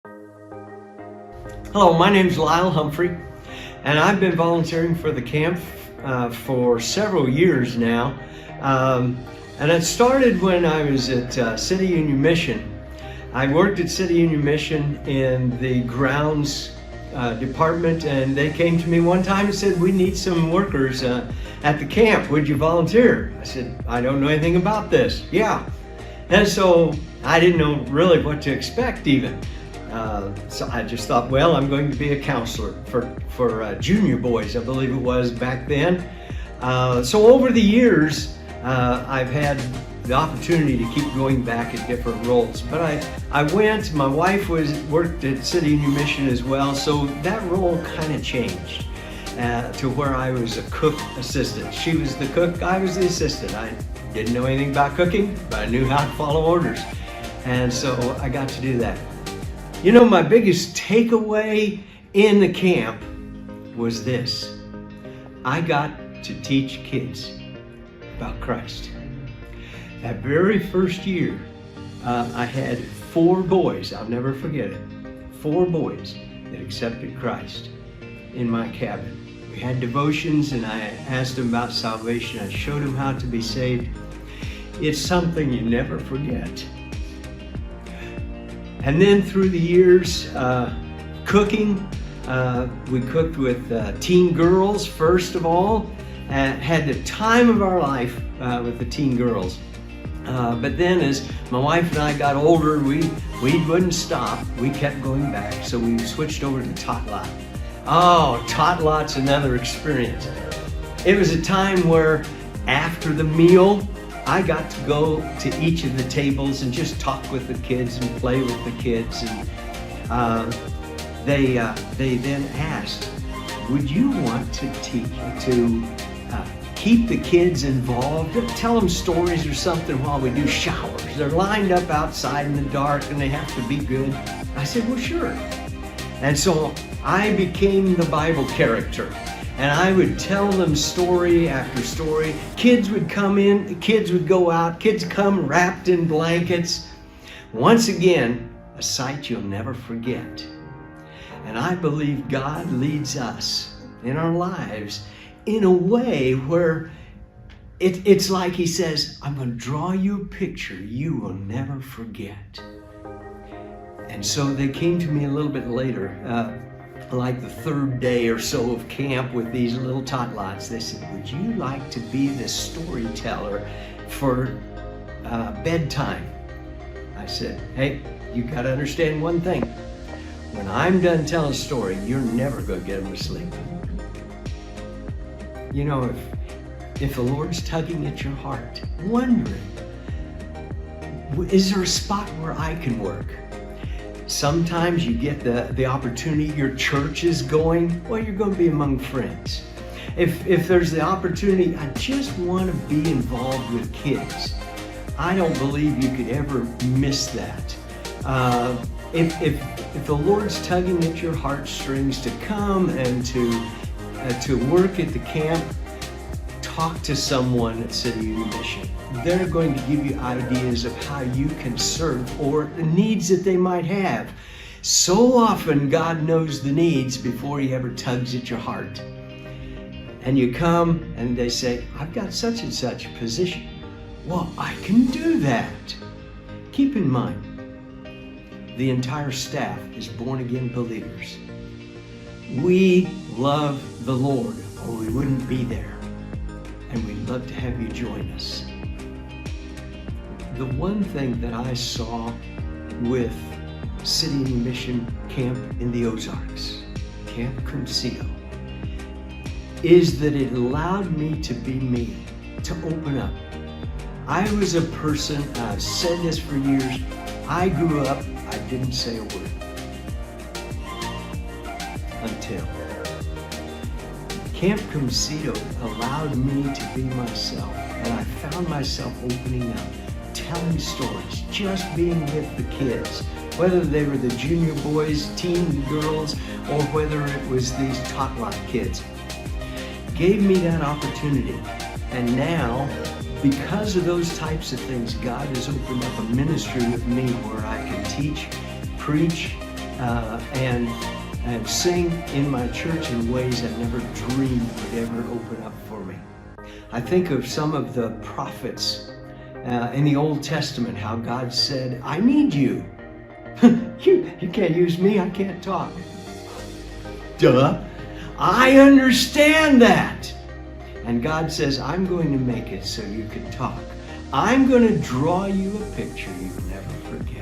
Hello, my name's Lyle Humphrey, and I've been volunteering for the camp for several years now. And it started when I was at City Union Mission. I worked at City Union Mission in the grounds department, and they came to me one time and said, "We need some workers at the camp. Would you volunteer?" I said, "I don't know anything about this." "Yeah." And so I didn't know really what to expect even. So I just thought, well, I'm going to be a counselor for junior boys, I believe it was back then. So over the years, I've had the opportunity to keep going back at different roles. But I went, my wife worked at City Union Mission as well, so that role kind of changed to where I was a cook assistant. She was the cook, I was the assistant. I didn't know anything about cooking, but I knew how to follow orders. And so I got to do that. You know, my biggest takeaway in the camp was this. I got to teach kids about Christ. That very first year, I had 4 boys, I'll never forget it, 4 boys that accepted Christ in my cabin. We had devotions and I asked them about salvation. I showed them how to be saved. It's something you never forget. And then through the years, cooking, we cooked with teen girls first of all, and had the time of our life with the teen girls. But then as my wife and I got older, we wouldn't stop. We kept going back, so we switched over to Tot Lot. Oh, Tot Lot's another experience. It was a time where after the meal, I got to go to each of the tables and just talk with the kids and play with the kids. And they then asked, "Would you want to keep the kids involved? Tell them stories or something while we do showers. They're lined up outside in the dark and they have to be good." I said, "Well, sure." And so I became the Bible character. And I would tell them story after story. Kids would come in, kids would go out, kids come wrapped in blankets. Once again, a sight you'll never forget. And I believe God leads us in our lives in a way where it's like He says, "I'm going to draw you a picture you will never forget." And so they came to me a little bit later, like the 3rd day or so of camp with these little tot lots. They said, "Would you like to be the storyteller for bedtime?" I said, "Hey, you got to understand one thing. When I'm done telling a story, you're never going to get them to sleep." You know, if the Lord's tugging at your heart, wondering, is there a spot where I can work? Sometimes you get the opportunity, your church is going, well, you're going to be among friends. If there's the opportunity, I just want to be involved with kids. I don't believe you could ever miss that. If the Lord's tugging at your heartstrings to come and to work at the camp, talk to someone at City Union Mission. They're going to give you ideas of how you can serve or the needs that they might have. So often God knows the needs before He ever tugs at your heart. And you come and they say, "I've got such and such a position." Well, I can do that. Keep in mind, the entire staff is born again believers. We love the Lord or we wouldn't be there. And we'd love to have you join us. The one thing that I saw with City Union Mission Camp in the Ozarks, Camp Cruzeiro, is that it allowed me to be me, to open up. I was a person, I've said this for years, I grew up, I didn't say a word. Until Camp Cruzeiro allowed me to be myself, and I found myself opening up, telling stories, just being with the kids, whether they were the junior boys, teen girls, or whether it was these tot lot kids. Gave me that opportunity, and now, because of those types of things, God has opened up a ministry with me where I can teach, preach, and sing in my church in ways I never dreamed would ever open up for me. I think of some of the prophets in the Old Testament, how God said, I need you. You can't use me, I can't talk. Duh. I understand that. And God says, I'm going to make it so you can talk. I'm going to draw you a picture you'll never forget.